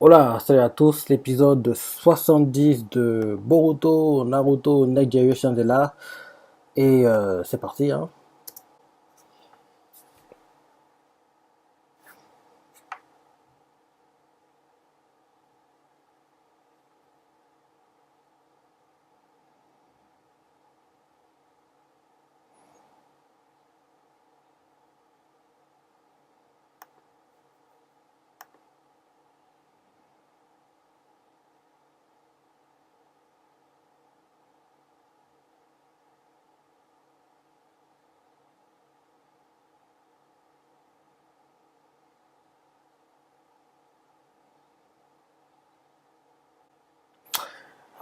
Hola, salut à tous, l'épisode 70 de Boruto Naruto Next Generation est là et c'est parti hein.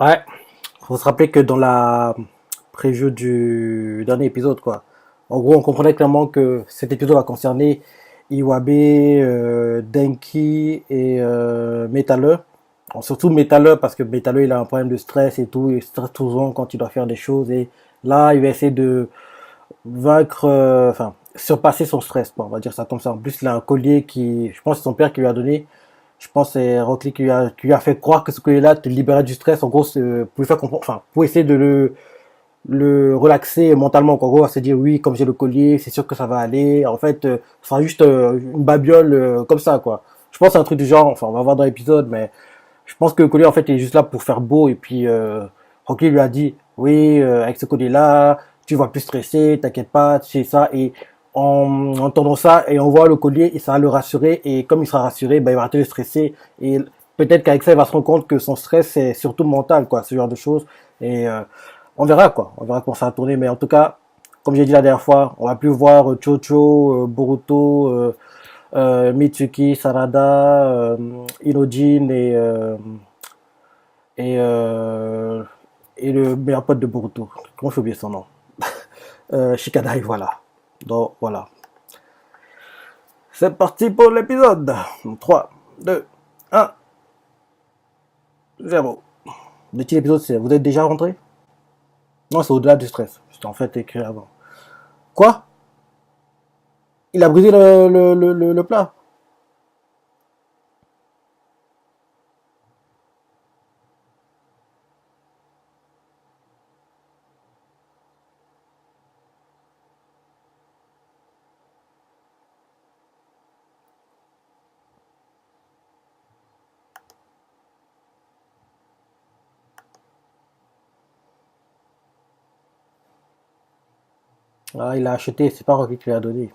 Ouais, faut se rappeler que dans la preview du dernier épisode quoi, en gros on comprenait clairement que cet épisode va concerner Iwabe, Denki et Metaleur. Bon, surtout Metaleur parce que Metaleur il a un problème de stress et tout, il stresse toujours quand il doit faire des choses et là il va essayer de vaincre, enfin, surpasser son stress, quoi, on va dire ça comme ça. En plus, il a un collier qui, je pense, que c'est son père qui lui a donné. Je pense que c'est Rock Lee qui lui a fait croire que ce collier-là te libérait du stress. En gros, pour lui faire comprendre, enfin, pour essayer de le relaxer mentalement. En gros, à se dire oui, comme j'ai le collier, c'est sûr que ça va aller. En fait, ce sera juste une babiole comme ça, quoi. Je pense que c'est un truc du genre. Enfin, on va voir dans l'épisode, mais je pense que le collier en fait il est juste là pour faire beau et puis Rocky lui a dit oui avec ce collier là tu vas plus stresser, t'inquiète pas, tu sais ça et en entendant ça et on voit le collier et ça va le rassurer et comme il sera rassuré ben, il va arrêter de stresser et peut-être qu'avec ça il va se rendre compte que son stress c'est surtout mental quoi, ce genre de choses et on verra quoi, on verra comment ça va tourner mais en tout cas comme j'ai dit la dernière fois on va plus voir Chocho, Boruto, Mitsuki, Sarada, Inojin et, euh, et le meilleur pote de Boruto. Comment j'ai oublié son nom? Shikadai, voilà. Donc voilà. C'est parti pour l'épisode. 3, 2, 1, 0. Le petit épisode, c'est vous êtes déjà rentré? Non, c'est au-delà du stress. C'était en fait écrit avant. Quoi? Il a brisé le plat. Ah, il a acheté, c'est pas Rocky qui lui a donné.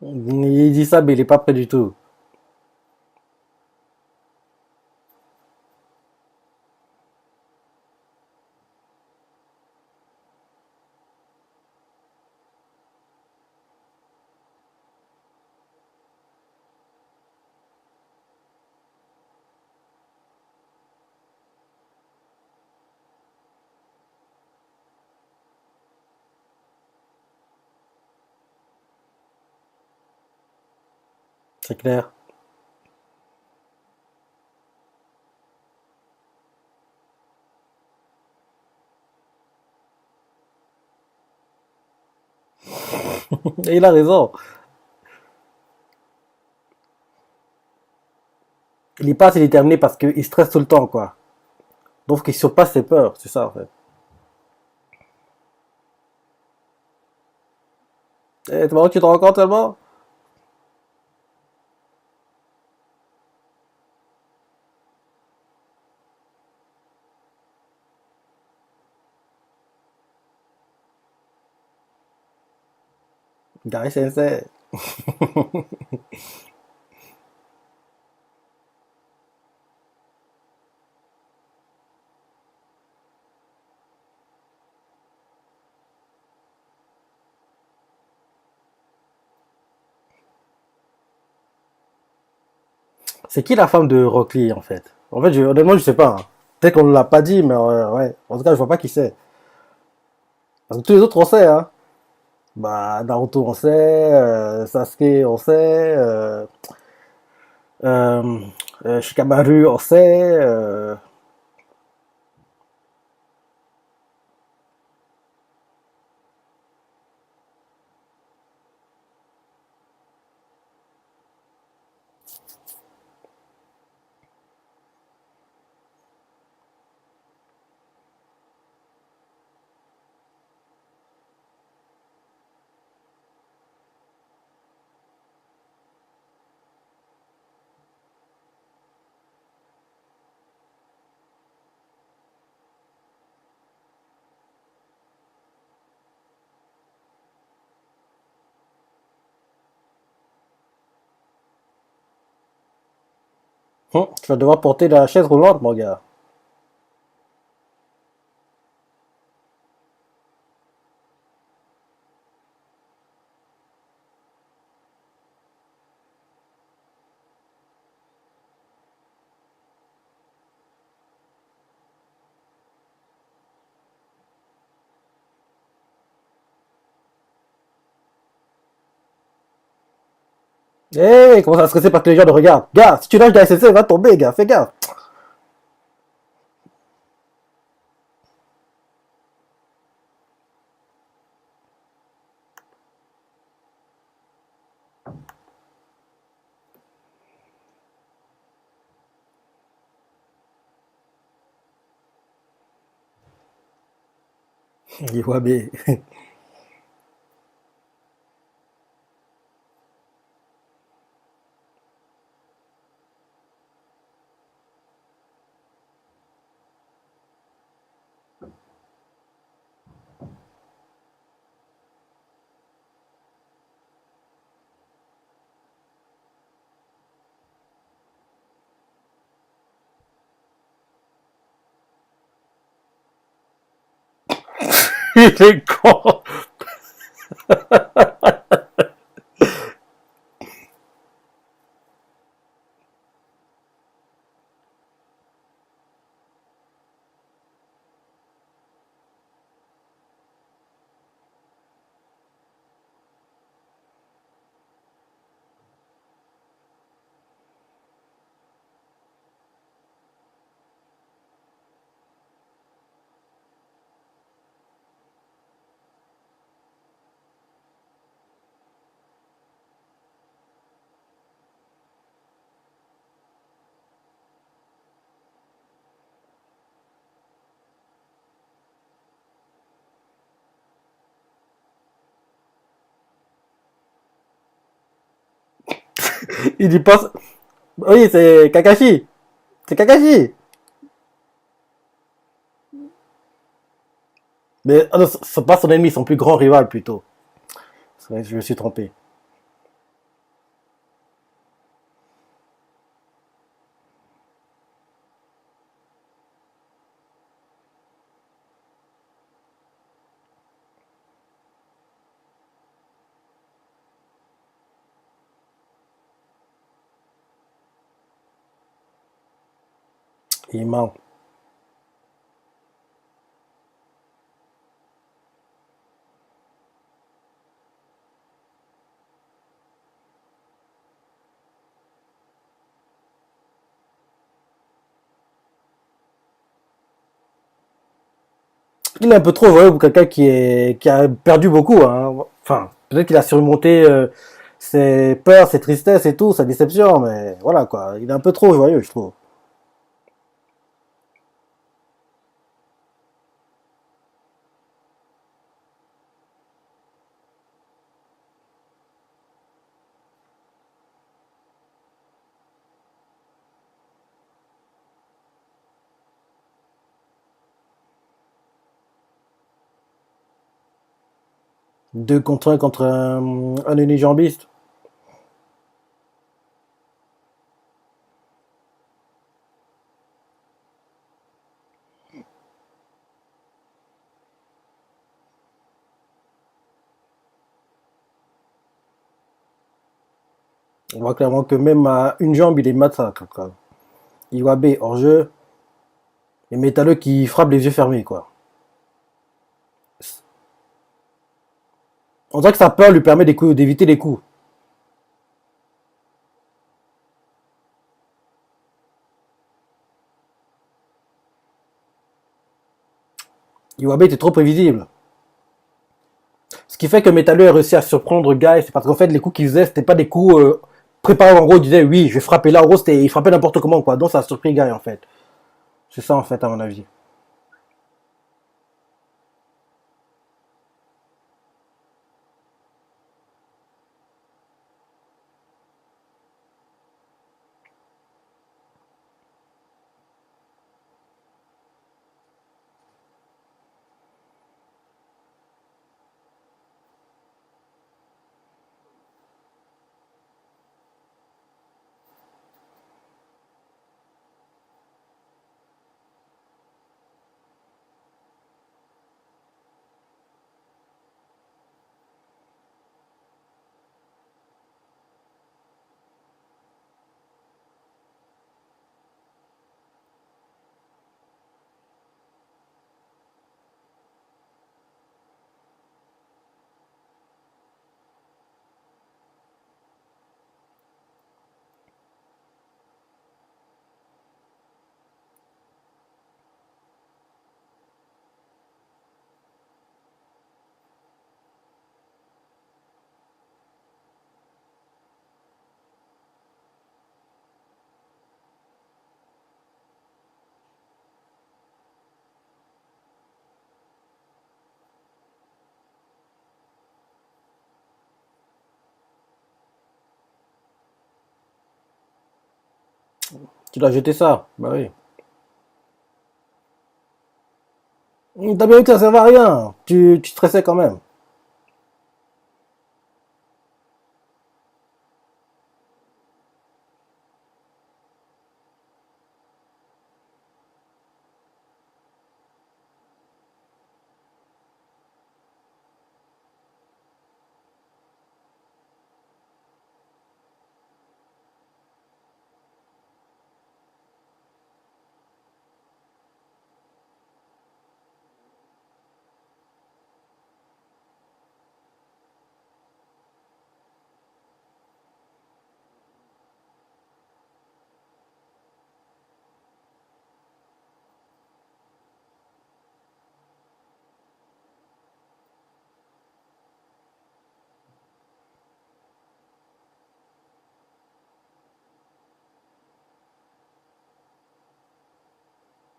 Il dit ça, mais il est pas prêt du tout. C'est clair. Et il a raison. Il est pas assez déterminé parce qu'il stresse tout le temps, quoi. Donc il surpasse ses peurs, c'est ça en fait. Eh, c'est marrant que tu te rends compte tellement. Gary Sensei. C'est qui la femme de Rock Lee en fait? En fait, honnêtement, je sais pas, hein. Peut-être qu'on ne l'a pas dit, mais ouais. En tout cas, je vois pas qui c'est. Parce que tous les autres, on sait, hein. Bah, Naruto, on sait. Sasuke, on sait. Euh, Shikamaru, on sait. Tu vas devoir porter la chaise roulante, mon gars. Eh, comment ça va stresser parce que les gens le regardent? Gars, si tu lâches la SSC, il va tomber, gars. Fais gaffe. Iwabe. Il est con. Il y pense. Oui, c'est Kakashi. C'est Kakashi. Mais ah non, c'est pas son ennemi, son plus grand rival plutôt. C'est vrai, je me suis trompé. Il ment. Il est un peu trop joyeux pour quelqu'un qui a perdu beaucoup, hein. Enfin, peut-être qu'il a surmonté ses peurs, ses tristesses et tout, sa déception, mais voilà quoi. Il est un peu trop joyeux, je trouve. Deux contre un contre un unijambiste. On voit clairement que même à une jambe, il est massacre, quoi. Iwabe hors jeu, et Métalleux qui frappe les yeux fermés, quoi. On dirait que sa peur lui permet d'éviter les coups. Iwabe était trop prévisible. Ce qui fait que Métalleux a réussi à surprendre Guy, c'est parce qu'en fait, les coups qu'il faisait, c'était pas des coups préparés. En gros, il disait, oui, je vais frapper là. En gros, il frappait n'importe comment, quoi. Donc, ça a surpris Guy, en fait. C'est ça, en fait, à mon avis. Tu dois jeter ça. Bah oui. T'as bien vu que ça servait à rien. Tu stressais quand même.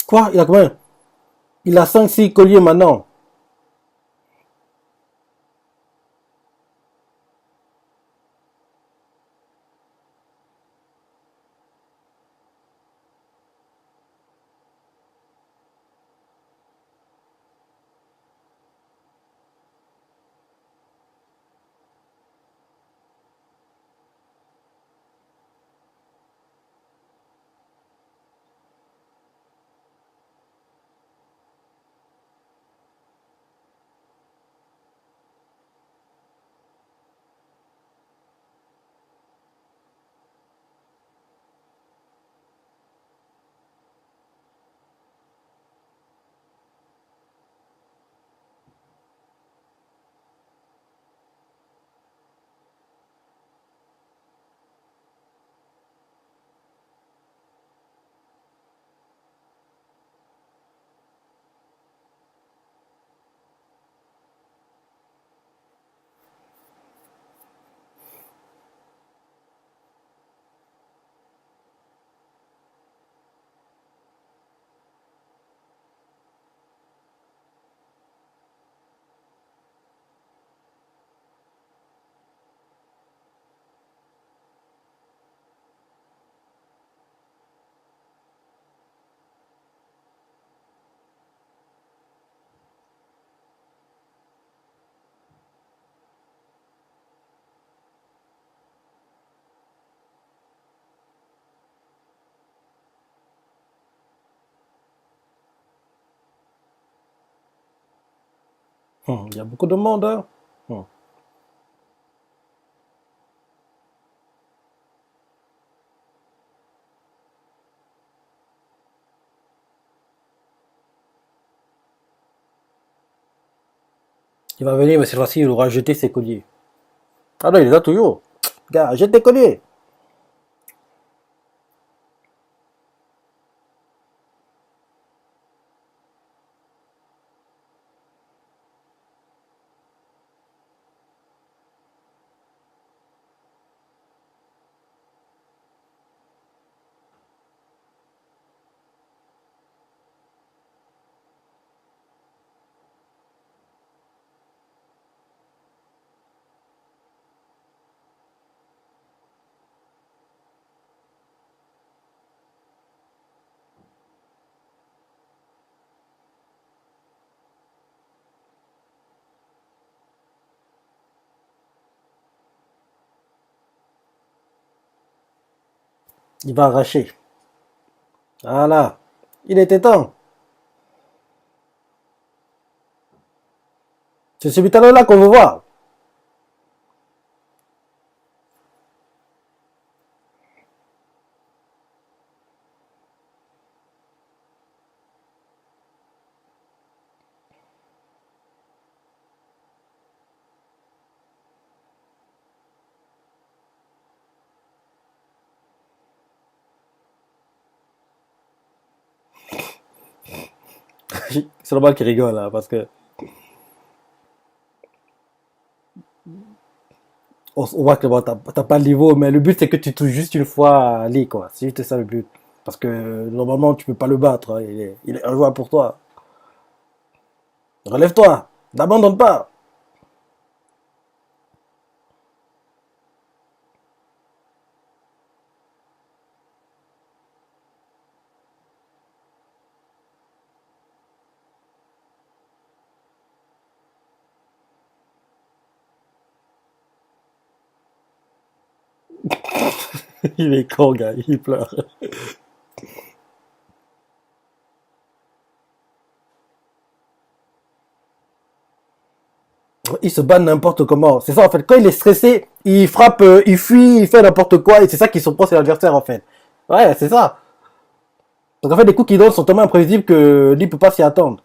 Quoi? Il a combien? Il a 5 6 colliers maintenant. Il y a beaucoup de monde, hein. Hum. Il va venir, mais cette fois-ci, il aura jeté ses colliers. Ah non, il les a toujours. Gars, jette tes colliers. Il va arracher. Voilà. Il était temps. C'est ce talent-là qu'on veut voir. C'est normal qu'il rigole, là, parce que on voit que bon, t'as pas le niveau, mais le but c'est que tu touches juste une fois à Lee, quoi. C'est juste ça le but. Parce que normalement, tu peux pas le battre, hein. Il est injouable pour toi. Relève-toi. N'abandonne pas. Il est con, gars. Il pleure. Il se bat n'importe comment. C'est ça, en fait. Quand il est stressé, il frappe, il fuit, il fait n'importe quoi. Et c'est ça qui surprend ses adversaires, en fait. Ouais, c'est ça. Donc, en fait, les coups qu'il donne sont tellement imprévisibles que lui peut pas s'y attendre.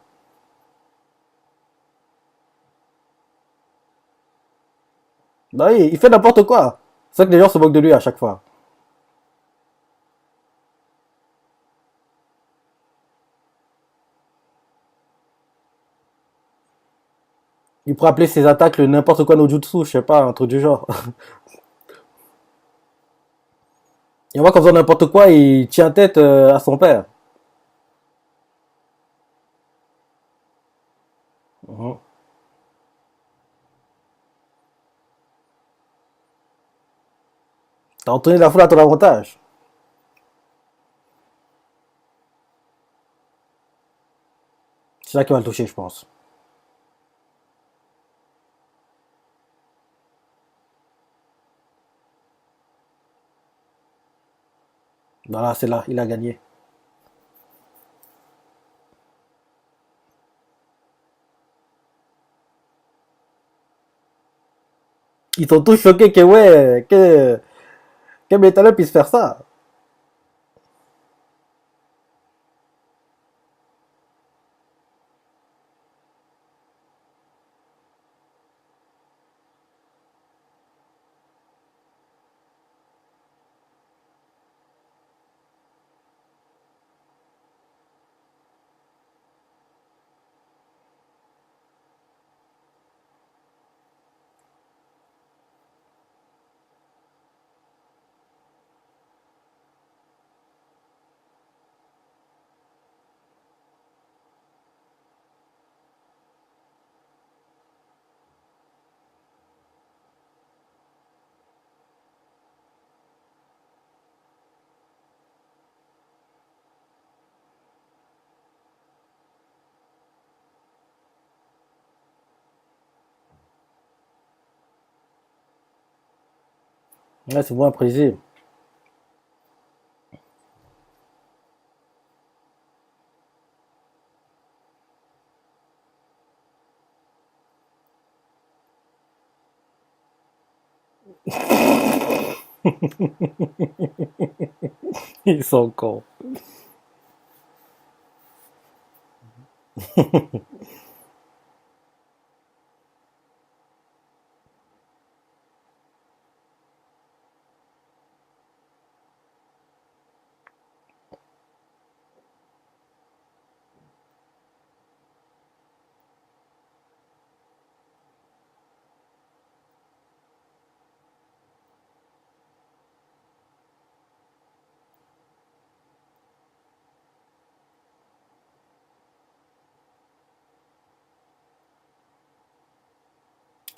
Bah oui, il fait n'importe quoi. C'est ça que les gens se moquent de lui à chaque fois. Il pourrait appeler ses attaques le n'importe quoi no jutsu, je sais pas, un truc du genre. Et on voit qu'en faisant n'importe quoi, il tient tête à son père. Mhm. T'as entonné la foule à ton avantage. C'est là qui va le toucher, je pense. Voilà, c'est là, il a gagné. Ils sont tous choqués que ouais, que Metal puisse faire ça. Ouais, c'est moins imprévisible. Ils sont cons.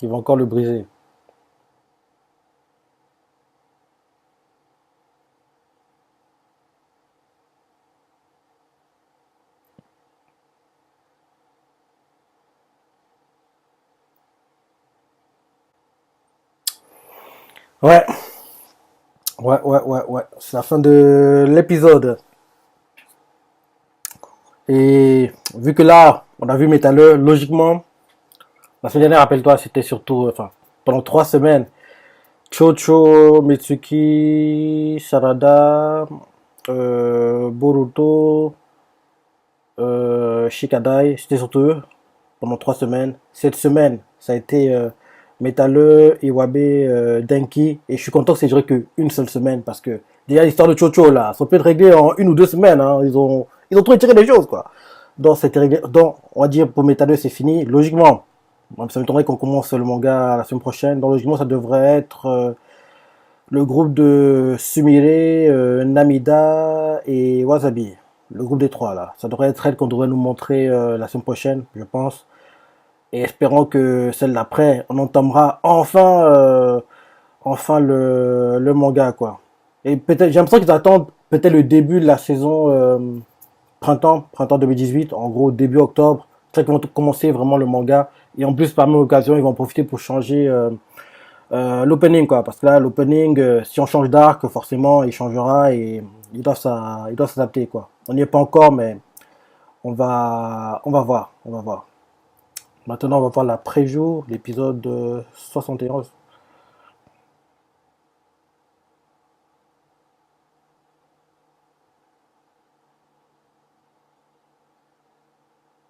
Ils vont encore le briser. Ouais, ouais. C'est la fin de l'épisode. Et vu que là, on a vu Métalleux, logiquement, la semaine dernière, rappelle-toi, c'était surtout, enfin, pendant 3 semaines, Chocho, Mitsuki, Sarada, Boruto, Shikadai, c'était surtout eux pendant 3 semaines. Cette semaine, ça a été Métalleux, Iwabe, Denki, et je suis content que c'est duré qu'une seule semaine parce que déjà l'histoire de Chocho là, ça peut être réglé en 1 ou 2 semaines. Hein. Ils ont trop étiré les choses quoi. Donc c'était réglé. Donc on va dire pour Métalleux c'est fini. Logiquement, ça m'étonnerait qu'on commence le manga la semaine prochaine. Donc logiquement ça devrait être le groupe de Sumire, Namida et Wasabi. Le groupe des trois là. Ça devrait être elle qu'on devrait nous montrer la semaine prochaine, je pense. Et espérons que celle d'après, on entamera enfin le manga quoi. Et peut-être, j'ai l'impression qu'ils attendent peut-être le début de la saison printemps 2018, en gros début octobre. C'est qu'ils vont commencer vraiment le manga. Et en plus, par même occasion, ils vont en profiter pour changer l'opening quoi. Parce que là, l'opening, si on change d'arc, forcément, il changera et ils doivent s'adapter quoi. On n'y est pas encore, mais on va voir. Maintenant, on va voir la pré-jour, l'épisode 71.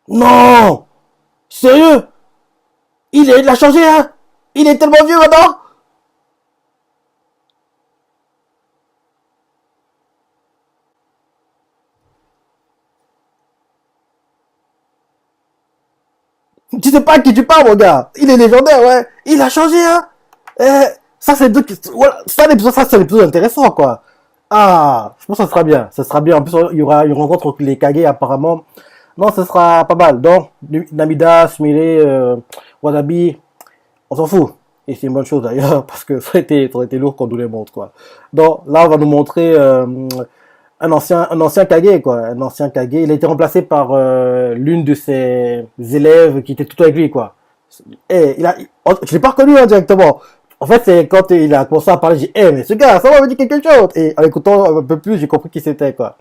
Non! Sérieux? Il a changé, hein? Il est tellement vieux maintenant? Tu sais pas à qui tu parles, mon gars. Il est légendaire, ouais. Il a changé, hein? Euh, ça, c'est voilà, ça, c'est l'épisode intéressant, quoi. Ah, je pense que ça sera bien. Ça sera bien. En plus, il y aura une rencontre entre les Kage, apparemment. Non, ce sera pas mal. Donc, Namida, Sumire, Watabi, on s'en fout. Et c'est une bonne chose d'ailleurs, parce que ça aurait été lourd qu'on nous les montre, quoi. Donc, là, on va nous montrer un ancien Kage, quoi. Un ancien Kage. Il a été remplacé par l'une de ses élèves qui était tout avec lui, quoi. Et je l'ai pas reconnu hein, directement. En fait, c'est quand il a commencé à parler, j'ai dit, mais ce gars, ça va me dire quelque chose. Et en écoutant un peu plus, j'ai compris qui c'était, quoi.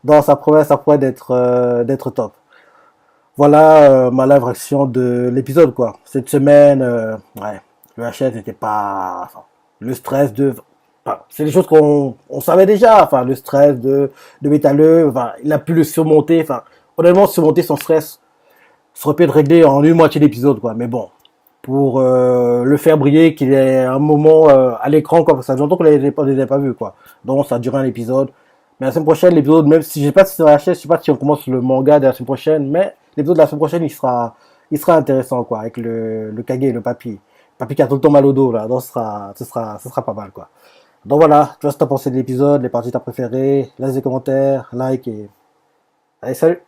Donc, ça promet d'être top. Voilà ma live réaction de l'épisode, quoi. Cette semaine, ouais, le HS n'était pas, enfin, le stress de, enfin, c'est des choses qu'on savait déjà, enfin, le stress de métalleux, enfin, il a pu le surmonter, enfin, honnêtement, surmonter son stress, ça aurait pu être réglé en une moitié d'épisode, quoi. Mais bon, pour le faire briller, qu'il ait un moment à l'écran, quoi, parce que ça fait longtemps qu'on les avait pas vus, quoi. Donc, ça a duré un épisode. Mais la semaine prochaine, l'épisode, même si je sais pas si c'est la chaise, je sais pas si on commence le manga de la semaine prochaine, mais l'épisode de la semaine prochaine, il sera intéressant, quoi, avec le Kage, le papy. Papy qui a tout le temps mal au dos, là. Donc, ce sera pas mal, quoi. Donc voilà, tu vois ce que t'as pensé de l'épisode, les parties que t'as préférées, laisse des commentaires, like et, allez, salut!